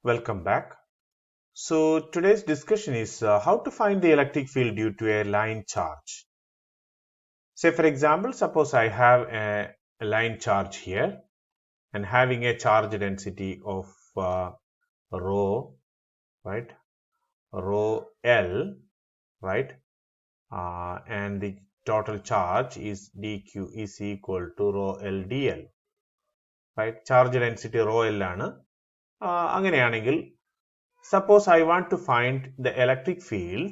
Welcome back. So today's discussion is how to find the electric field due to a line charge. Say for example, suppose I have a line charge here and having a charge density of rho, right? Rho L, right? And the total charge is dq is equal to rho L dl, right? Charge density rho L ആണ്. അങ്ങനെയാണെങ്കിൽ suppose I want to find the electric field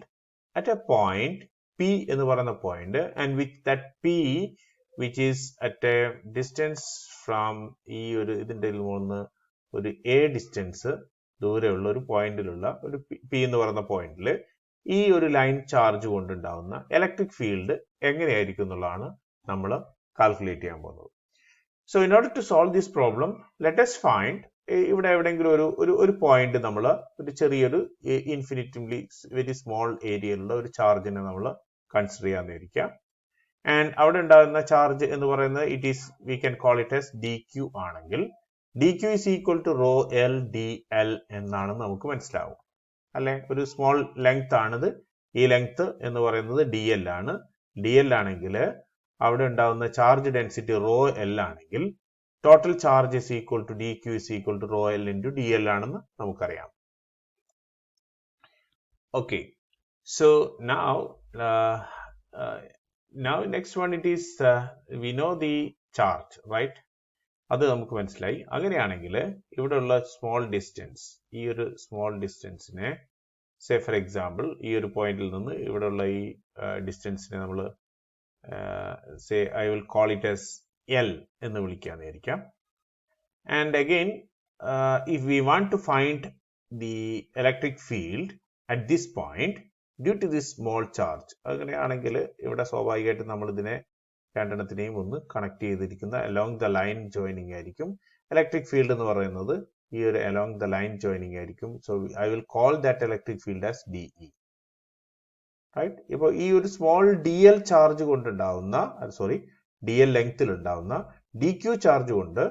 at a point P എന്ന് പറയുന്ന point and with that P which is at a distance from ഈ ഒരു ഇതിൻ്റെ ഒരു A distance ദൂരെയുള്ള ഒരു പോയിന്റിലുള്ള ഒരു P എന്ന് പറയുന്ന പോയിന്റിൽ ഈ ഒരു ലൈൻ ചാർജ് കൊണ്ടുണ്ടാവുന്ന ഇലക്ട്രിക് ഫീൽഡ് എങ്ങനെയായിരിക്കും എന്നുള്ളതാണ് നമ്മൾ കാൽക്കുലേറ്റ് ചെയ്യാൻ പോകുന്നത്. So in order to solve this problem, let us find ഇവിടെ എവിടെയെങ്കിലും ഒരു പോയിന്റ് നമ്മൾ ഒരു ചെറിയൊരു ഇൻഫിനിറ്റ്ലി വെരി സ്മോൾ ഏരിയയിലുള്ള ഒരു ചാർജിനെ നമ്മൾ കൺസിഡർ ചെയ്യാന്നിരിക്കുക. ആൻഡ് അവിടെ ഉണ്ടാകുന്ന ചാർജ് എന്ന് പറയുന്നത് it is we can call it as D Q ആണെങ്കിൽ D Q is equal to rho L D L എന്നാണെന്ന് നമുക്ക് മനസ്സിലാവും അല്ലെ. ഒരു സ്മോൾ ലെങ്ത് ആണിത്. ഈ ലെങ്ത് എന്ന് പറയുന്നത് ഡി എൽ ആണ്. ഡി എൽ ആണെങ്കിൽ അവിടെ ഉണ്ടാകുന്ന ചാർജ് ഡെൻസിറ്റി റോ എൽ ആണെങ്കിൽ total charge is equal to dq is equal to rho L into dl ആണെന്ന് നമുക്കറിയാം. Okay, so now next one it is we know the charge, right? അത് നമുക്ക് മനസ്സിലായി. അങ്ങനെയാണെങ്കിൽ ഇവിടെ ഉള്ള സ്മോൾ ഡിസ്റ്റൻസ്, ഈ ഒരു സ്മോൾ ഡിസ്റ്റൻസിനെ സേ ഫോർ എക്സാമ്പിൾ ഈ ഒരു പോയിന്റിൽ നിന്ന് ഇവിടെ ഉള്ള ഈ ഡിസ്റ്റൻസിനെ നമ്മൾ say I will call it as L എന്ന് വിളിക്കാന്നിരിക്കാം. And again if we want to find the electric field at this point due to this small charge, അങ്ങനെയാണെങ്കിൽ ഇവിടെ സ്വാഭാവികമായിട്ട് നമ്മൾ ഇതിനെ രണ്ടെണ്ണത്തിനെയും ഒന്ന് കണക്ട് ചെയ്തിരിക്കുന്ന along the line joining ആയിരിക്കും. ഇലക്ട്രിക് ഫീൽഡ് എന്ന് പറയുന്നത് ഈ ഒരു along the line joining ആയിരിക്കും. So I will call that electric field as DE. Right? ഇപ്പോൾ ഈ ഒരു സ്മോൾ DL ചാർജ് കൊണ്ടുണ്ടാവുന്ന DL ലെങ്ത്തിൽ ഉണ്ടാവുന്ന DQ ചാർജ് കൊണ്ട്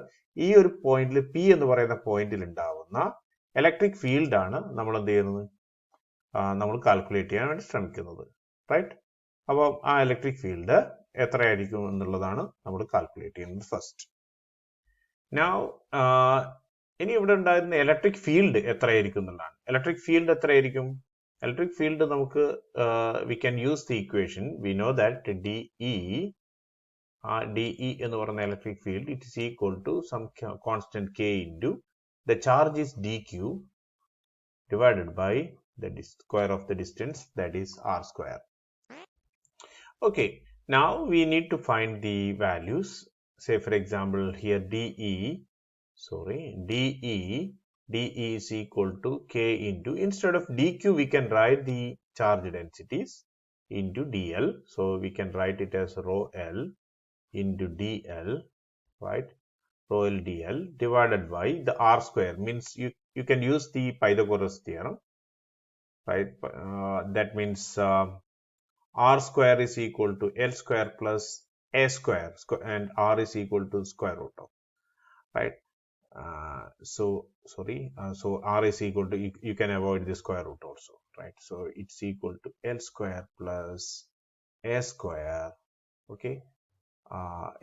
ഈ ഒരു പോയിന്റിൽ P എന്ന് പറയുന്ന പോയിന്റിൽ ഉണ്ടാവുന്ന ഇലക്ട്രിക് ഫീൽഡ് ആണ് നമ്മൾ എന്ത് ചെയ്യുന്നത്, നമ്മൾ കാൽക്കുലേറ്റ് ചെയ്യാൻ വേണ്ടി ശ്രമിക്കുന്നത്. റൈറ്റ്? അപ്പോൾ ആ ഇലക്ട്രിക് ഫീൽഡ് എത്രയായിരിക്കും എന്നുള്ളതാണ് നമ്മൾ കാൽക്കുലേറ്റ് ചെയ്യുന്നത് ഫസ്റ്റ്. നൗ ഇനി ഇവിടെ ഉണ്ടായിരുന്ന ഇലക്ട്രിക് ഫീൽഡ് എത്രയായിരിക്കും എന്നുള്ളതാണ്. ഇലക്ട്രിക് ഫീൽഡ് എത്രയായിരിക്കും? ഇലക്ട്രിക് ഫീൽഡ് നമുക്ക് we can use the equation. We know that DE എന്ന് പറയുന്ന electric field it is equal to some constant K into the charge is dq divided by the square of the distance, that is r square. Okay, now we need to find the values. Say for example here DE is equal to K into, instead of dq we can write the charge densities into dl, so we can write it as rho L into dl, right? Rho L dl divided by the r square, means you can use the Pythagoras theorem, right? That means r square is equal to L square plus a square, and r is equal to square root of, right? So r is equal to, you can avoid the square root also, right? So it's equal to L square plus a square, okay,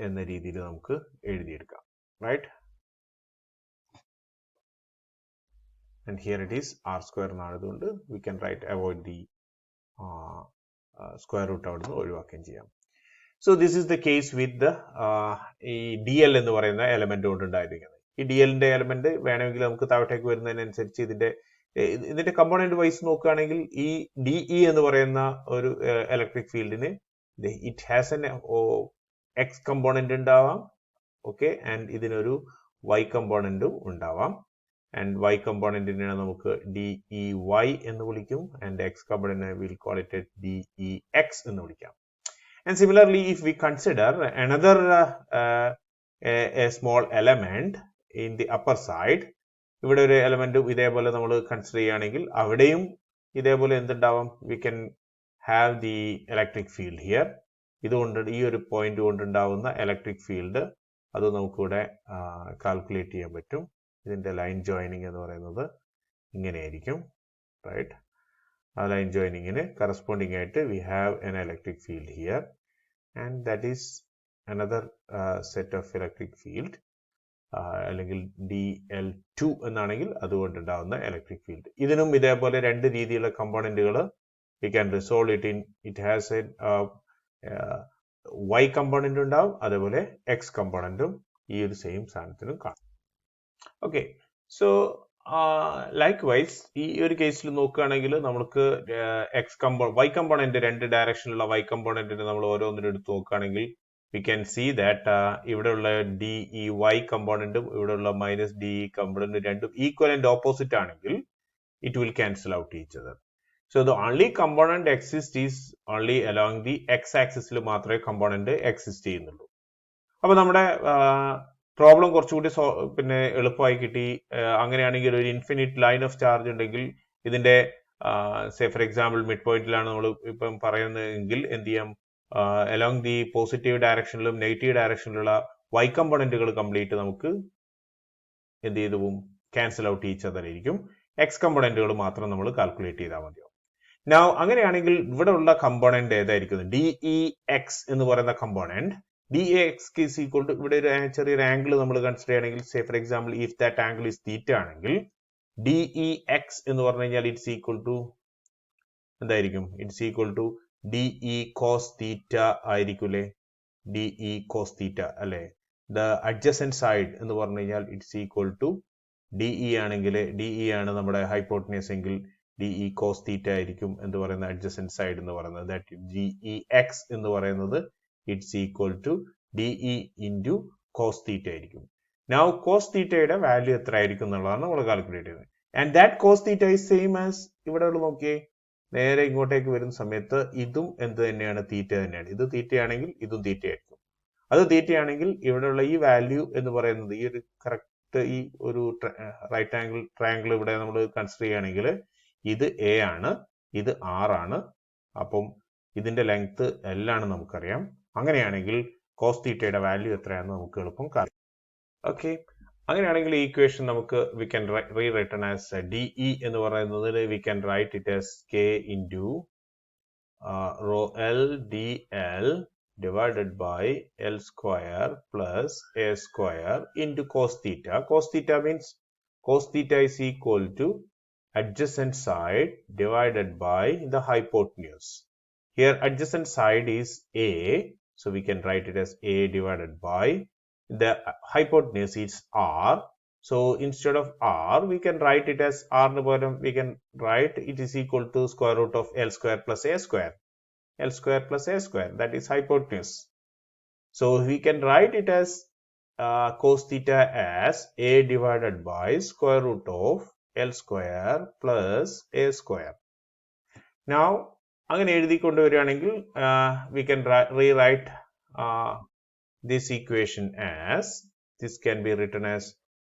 എന്ന രീതിയിൽ നമുക്ക് എഴുതിയെടുക്കാം. Right? And here it is r square എന്നായതുകൊണ്ട് we can write, avoid the square root അവിടുന്ന് ഒഴിവാക്കുകയും ചെയ്യാം. So this is the case with the ഈ DL എന്ന് പറയുന്ന element കൊണ്ടുണ്ടായിരിക്കുന്നത്. ഈ DLന്റെ എലമെന്റ് വേണമെങ്കിൽ നമുക്ക് താഴോട്ടേക്ക് വരുന്നതിനനുസരിച്ച് ഇതിന്റെ കമ്പോണന്റ് വൈസ് നോക്കുകയാണെങ്കിൽ ഈ DE എന്ന് പറയുന്ന ഒരു ഇലക്ട്രിക് ഫീൽഡിന് it has an X component ഉണ്ടാവാം, ഓക്കെ, ആൻഡ് ഇതിനൊരു Y കമ്പോണന്റും ഉണ്ടാവാം. ആൻഡ് Y കമ്പോണന്റിനെ നമുക്ക് DEY എന്ന് വിളിക്കും, ആൻഡ് X കമ്പോണന്റിനെ വിൽ കോൾ ഇറ്റ് DEX എന്ന് വിളിക്കാം. And similarly if we consider another a small element in the upper side, ഇവിടെ ഒരു എലമെന്റും ഇതേപോലെ നമ്മൾ കൺസിഡർ ചെയ്യുകയാണെങ്കിൽ അവിടെയും ഇതേപോലെ എന്തുണ്ടാവാം, we can have the electric field here. ഇതുകൊണ്ട് ഈ ഒരു പോയിന്റ് കൊണ്ടുണ്ടാവുന്ന ഇലക്ട്രിക് ഫീൽഡ് അത് നമുക്കിവിടെ കാൽക്കുലേറ്റ് ചെയ്യാൻ പറ്റും. ഇതിന്റെ ലൈൻ ജോയിനിങ് എന്ന് പറയുന്നത് ഇങ്ങനെയായിരിക്കും, റൈറ്റ്? ആ ലൈൻ ജോയിനിങ്ങിന് കറസ്പോണ്ടിങ് ആയിട്ട് we have an electric field here and that is another set of electric field, അല്ലെങ്കിൽ dl2 എന്നാണെങ്കിൽ അതുകൊണ്ടുണ്ടാവുന്ന ഇലക്ട്രിക് ഫീൽഡ്. ഇതിനും ഇതേപോലെ രണ്ട് രീതിയിലുള്ള കമ്പോണന്റുകൾ we can resolve it in, it has a y component ഉണ്ടാവും, അതേപോലെ x കമ്പോണന്റും ഈ ഒരു സെയിം സാധനത്തിനും കാണും. ഓക്കെ, സോ ലൈക്ക്വൈസ് ഈ ഒരു കേസിൽ നോക്കുകയാണെങ്കിൽ നമുക്ക് y കമ്പോണന്റ് രണ്ട് ഡയറക്ഷനിലുള്ള y കമ്പോണന്റിന് നമ്മൾ ഓരോന്നിനും എടുത്ത് നോക്കുകയാണെങ്കിൽ we can see that ഇവിടെയുള്ള DEY കമ്പോണന്റും ഇവിടെയുള്ള -DE കമ്പോണന്റും രണ്ടും ഈക്വലന്റ് ഓപ്പോസിറ്റ് ആണെങ്കിൽ it will cancel out each other. So the only component exist is only along the x-axis ൽ മാത്രമേ കമ്പോണന്റ് എക്സിസ്റ്റ് ചെയ്യുന്നുള്ളൂ. അപ്പൊ നമ്മുടെ പ്രോബ്ലം കുറച്ചുകൂടി പിന്നെ എളുപ്പമായി കിട്ടി. അങ്ങനെയാണെങ്കിൽ ഒരു ഇൻഫിനിറ്റ് ലൈൻ ഓഫ് ചാർജ് ഉണ്ടെങ്കിൽ ഇതിന്റെ സേ ഫോർ എക്സാമ്പിൾ മിഡ് പോയിന്റിലാണ് നമ്മൾ ഇപ്പം പറയുന്നതെങ്കിൽ എന്ത് ചെയ്യാം, അലോങ് ദി പോസിറ്റീവ് ഡയറക്ഷനിലും നെഗറ്റീവ് ഡയറക്ഷനിലുള്ള y കമ്പോണന്റുകൾ കംപ്ലീറ്റ് നമുക്ക് എന്ത് ചെയ്തു പോകും, ക്യാൻസൽ ഔട്ട് ഈച്ച് അതർ ആയിരിക്കും. എക്സ് കമ്പോണന്റുകൾ മാത്രം നമ്മൾ കാൽക്കുലേറ്റ് ചെയ്താൽ മതിയാവും. Now അങ്ങനെയാണെങ്കിൽ ഇവിടെ ഉള്ള കമ്പോണന്റ് ഏതായിരിക്കും, DEX എന്ന് പറയുന്ന component. DEX is equal to, ഇവിടെ ഒരു ചെറിയൊരു ആംഗിൾ നമ്മൾ കൺസിഡർ ചെയ്യണമെങ്കിൽ say for example if that angle is theta ആണെങ്കിൽ DEX എന്ന് പറഞ്ഞു കഴിഞ്ഞാൽ ഇറ്റ്സ് ഈക്വൽ ടു എന്തായിരിക്കും, it's equal to DE cos theta ആയിരിക്കൂലേ, DE cos തീറ്റ അല്ലെ. ദ അഡ്ജസന്റ് സൈഡ് എന്ന് പറഞ്ഞു കഴിഞ്ഞാൽ ഇറ്റ്സ് ഈക്വൽ ടു DE ആണെങ്കിൽ, DE ആണ് നമ്മുടെ ഹൈപ്പോട്ടന്യൂസ് എങ്കിൽ DE cos തീറ്റ ആയിരിക്കും എന്ന് പറയുന്ന അഡ്ജസന്റ് സൈഡ് എന്ന് പറയുന്നത്. ദാറ്റ് DEX എന്ന് പറയുന്നത് it's equal to DE into cos theta ആയിരിക്കും. നൗ cos തീറ്റയുടെ വാല്യൂ എത്ര ആയിരിക്കും എന്നുള്ളതാണ് നമ്മൾ കാൽക്കുലേറ്റ് ചെയ്യുന്നത്. And that cos theta is same as ഇവിടെ ഉള്ള നോക്കിയേ, നേരെ ഇങ്ങോട്ടേക്ക് വരുന്ന സമയത്ത് ഇതും എന്ത് തന്നെയാണ്, തീറ്റ തന്നെയാണ്. ഇത് തീറ്റയാണെങ്കിൽ ഇതും തീറ്റയായിരിക്കും. അത് തീറ്റയാണെങ്കിൽ ഇവിടെയുള്ള ഈ വാല്യൂ എന്ന് പറയുന്നത് ഈ ഒരു കറക്റ്റ് ഈ ഒരു റൈറ്റ് ആംഗിൾ ട്രയാംഗിൾ ഇവിടെ നമ്മൾ കൺസിഡർ ചെയ്യുകയാണെങ്കിൽ ഇത് A ആണ്, ഇത് R ആണ്. അപ്പം ഇതിന്റെ ലെങ്ത് L ആണ് നമുക്കറിയാം. അങ്ങനെയാണെങ്കിൽ കോസ് തീറ്റയുടെ വാല്യൂ എത്രയാണെന്ന് നമുക്ക് എളുപ്പം കാണാം. ഓക്കെ, അങ്ങനെയാണെങ്കിൽ ഈ ഇക്വേഷൻ നമുക്ക് വി ക്യാൻ റീറൈറ്റൺ ആസ് DE എന്ന് പറയുന്നത് V can write it as K into rho L DL divided by L square plus A square into cos theta. Cos theta means cos theta is equal to adjacent side divided by the hypotenuse. Here adjacent side is A, so we can write it as A divided by the hypotenuse is R. So instead of R, we can write it as R the bottom, we can write it is equal to square root of L square plus A square. L square plus A square, that is hypotenuse. So we can write it as cos theta as A divided by square root of L square plus A square. Now അങ്ങനെ എഴുതിക്കൊണ്ട് വരികയാണെങ്കിൽ we can rewrite this equation as, this can be written as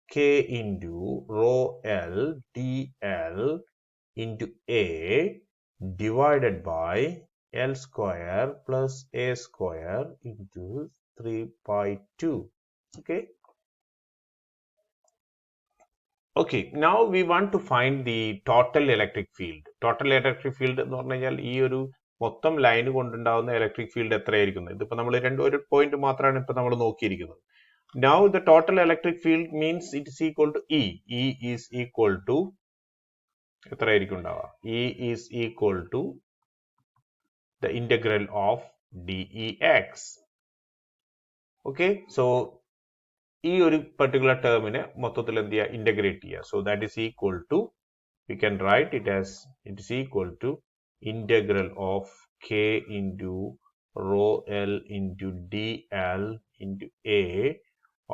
K into rho L DL into A divided by L square plus A square into 3/2. Okay. Okay, now we want to find the total electric field. Total electric field എന്ന് പറഞ്ഞു കഴിഞ്ഞാൽ ഈ ഒരു മൊത്തം line കൊണ്ടുണ്ടാവുന്ന electric field എത്രയായിരിക്കുന്നത്. ഇതിപ്പോ നമ്മൾ ഒരു point മാത്രമാണ് ഇപ്പൊ നമ്മൾ നോക്കിയിരിക്കുന്നത്. Now the total electric field means it is equal to E. E is equal to എത്രയായിരിക്കും ഉണ്ടാവുക, E is equal to the integral of DEX. Okay, so ഈ ഒരു പർട്ടിക്കുലർ ടേമിനെ മൊത്തത്തിൽ എന്ത് ചെയ്യുക, ഇന്റഗ്രേറ്റ് ചെയ്യുക. So that is equal to, we can write it as it is equal to integral of K into rho L into DL into A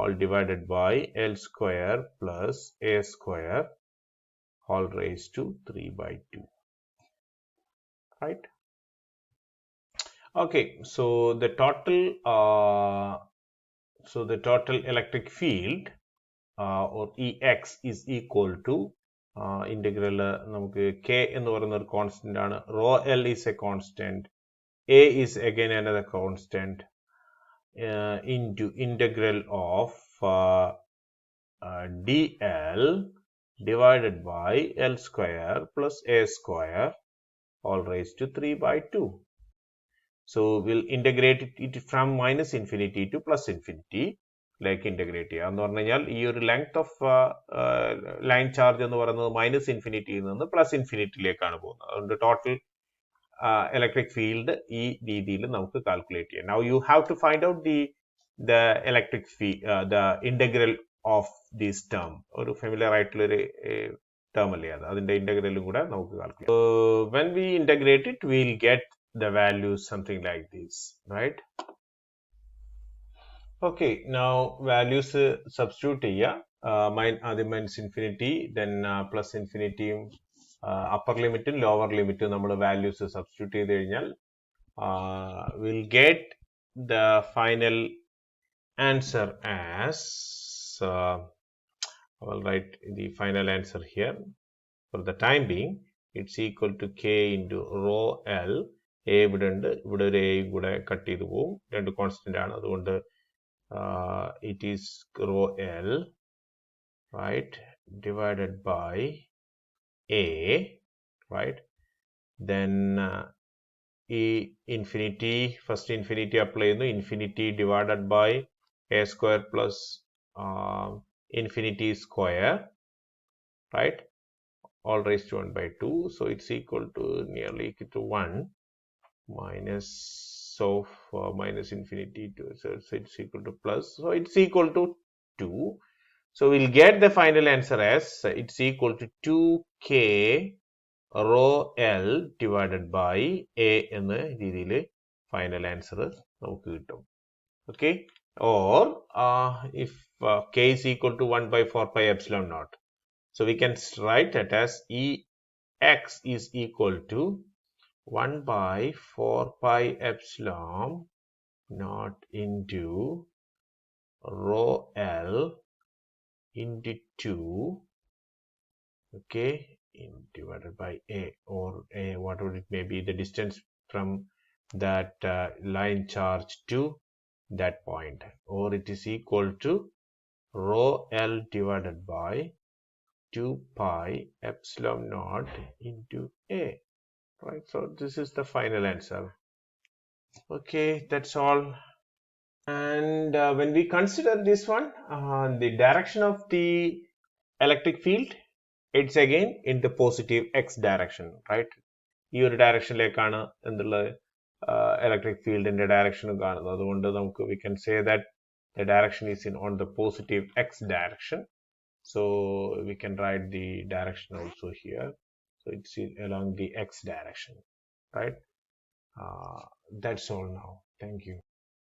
all divided by L square plus A square all raised to 3/2. Right? Okay, so the total electric field or EX is equal to integral നമുക്ക് K എന്ന് പറയുന്ന ഒരു constant ആണ്, rho L is a constant, A is again another constant, into integral of DL divided by L square plus A square all raised to 3 by 2. So we'll integrate it from minus infinity to plus infinity. Like integrate ചെയ്യാം എന്ന് പറഞ്ഞു കഴിഞ്ഞാൽ ഈ ഒരു length of line charge എന്ന് പറയുന്നത് minus ഇൻഫിനിറ്റിയിൽ നിന്ന് plus ഇൻഫിനിറ്റിയിലേക്കാണ് പോകുന്നത്. അതുകൊണ്ട് ടോട്ടൽ electric field ഈ രീതിയിൽ നമുക്ക് കാൽക്കുലേറ്റ് ചെയ്യാം. Now you have to find out the electric field, the integral of this term. ഒരു ഫെമിലിയർ ആയിട്ടുള്ള ഒരു ടേം അല്ലേ അത്, അതിന്റെ ഇന്റഗ്രലും കൂടെ നമുക്ക് calculate. When we integrate it, we'll get the values something like this, right? Okay, now values substitute ചെയ്യാം. ആദ്യം മൈനസ് ഇൻഫിനിറ്റി, then പ്ലസ് ഇൻഫിനിറ്റിയും upper limit and lower limit നമ്മൾ values substitute ചെയ്ത് കഴിഞ്ഞാൽ we'll get the final answer as I'll write the final answer here. For the time being, it's equal to k into rho L. A ഇവിടെ ഉണ്ട്, ഇവിടെ ഒരു a കൂടെ cut ചെയ്ത് പോകും, രണ്ട് കോൺസ്റ്റന്റ് ആണ്, അതുകൊണ്ട് it is rho L, right, divided by A, right, then infinity, first infinity apply ചെയ്യുന്നു, infinity divided by A square plus infinity square, right, all raised to 1 by 2, so it's equal to nearly equal to 1 minus of minus infinity to, so it's equal to plus, so it's equal to 2. So we'll get the final answer as it's equal to 2k rho L divided by A എന്ന രീതിയിൽ final answer നമുക്ക് കിട്ടും. Okay, or if k is equal to 1 by 4 pi epsilon naught, so we can write that as Ex is equal to 1 by 4 pi epsilon naught into rho L into 2, okay, divided by A, or A, whatever it may be, the distance from that line charge to that point, or it is equal to rho L divided by 2 pi epsilon naught into A, right? So this is the final answer. Okay, that's all. And when we consider this one, the direction of the electric field, it's again in the positive x direction, right? ഈ ഒരു ഡയറക്ഷനിലേക്കാണ് എന്തുള്ള electric ഫീൽഡിന്റെ direction കാണുന്നത്. അതുകൊണ്ട് നമുക്ക് we can say that the direction is on the positive x direction. So we can write the direction also here. So it's along the x direction, right? That's all now. Thank you.